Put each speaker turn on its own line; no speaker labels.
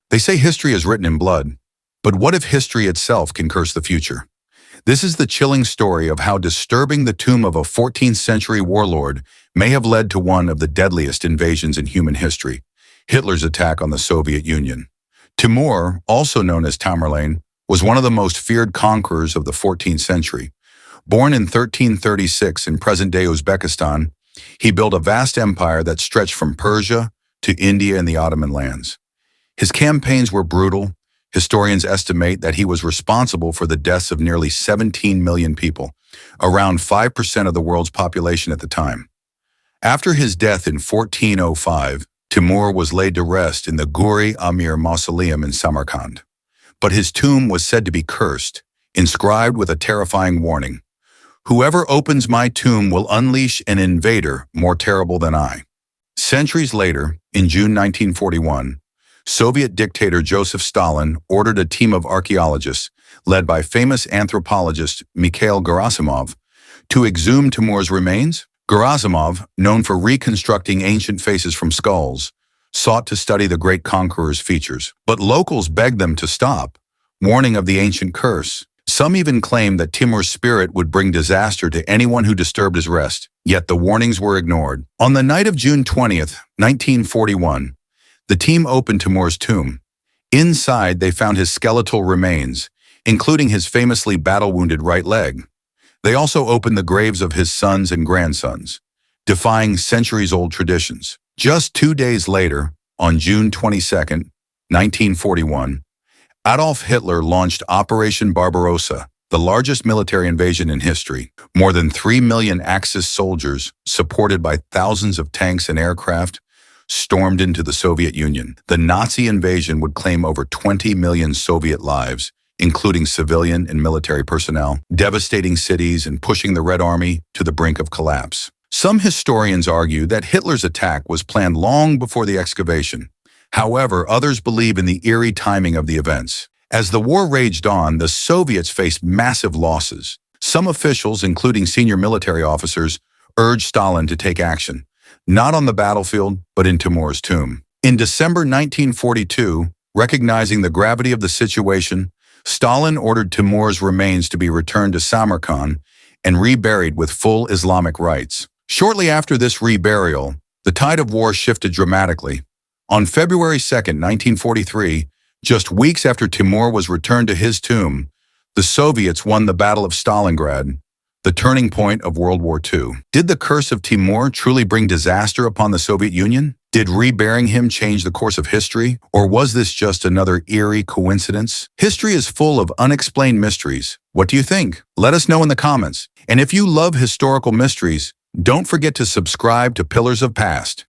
They say history is written in blood, but what if history itself can curse the future? This is the chilling story of how disturbing the tomb of a 14th century warlord may have led to one of the deadliest invasions in human history, Hitler's attack on the Soviet Union. Timur, also known as Tamerlane, was one of the most feared conquerors of the 14th century. Born in 1336 in present-day Uzbekistan, he built a vast empire that stretched from Persia to India and the Ottoman lands. His campaigns were brutal. Historians estimate that he was responsible for the deaths of nearly 17 million people, around 5% of the world's population at the time. After his death in 1405, Timur was laid to rest in the Ghuri Amir Mausoleum in Samarkand. But his tomb was said to be cursed, inscribed with a terrifying warning: "Whoever opens my tomb will unleash an invader more terrible than I." Centuries later, in June 1941, Soviet dictator Joseph Stalin ordered a team of archaeologists, led by famous anthropologist Mikhail Gerasimov, to exhume Timur's remains. Gerasimov, known for reconstructing ancient faces from skulls, sought to study the great conqueror's features. But locals begged them to stop, warning of the ancient curse. Some even claimed that Timur's spirit would bring disaster to anyone who disturbed his rest, yet the warnings were ignored. On the night of June 20th, 1941, the team opened Timur's tomb. Inside, they found his skeletal remains, including his famously battle-wounded right leg. They also opened the graves of his sons and grandsons, defying centuries-old traditions. Just 2 days later, on June 22nd, 1941, Adolf Hitler launched Operation Barbarossa, the largest military invasion in history. More than 3 million Axis soldiers, supported by thousands of tanks and aircraft, stormed into the Soviet Union. The Nazi invasion would claim over 20 million Soviet lives, including civilian and military personnel, devastating cities and pushing the Red Army to the brink of collapse. Some historians argue that Hitler's attack was planned long before the excavation. However, others believe in the eerie timing of the events. As the war raged on, the Soviets faced massive losses. Some officials, including senior military officers, urged Stalin to take action, not on the battlefield, but in Timur's tomb. In December 1942, recognizing the gravity of the situation, Stalin ordered Timur's remains to be returned to Samarkand and reburied with full Islamic rites. Shortly after this reburial, the tide of war shifted dramatically. On February 2, 1943, just weeks after Timur was returned to his tomb, the Soviets won the Battle of Stalingrad, the turning point of World War II. Did the Curse of Timur truly bring disaster upon the Soviet Union? Did reburying him change the course of history? Or was this just another eerie coincidence? History is full of unexplained mysteries. What do you think? Let us know in the comments. And if you love historical mysteries, don't forget to subscribe to Pillars of Past.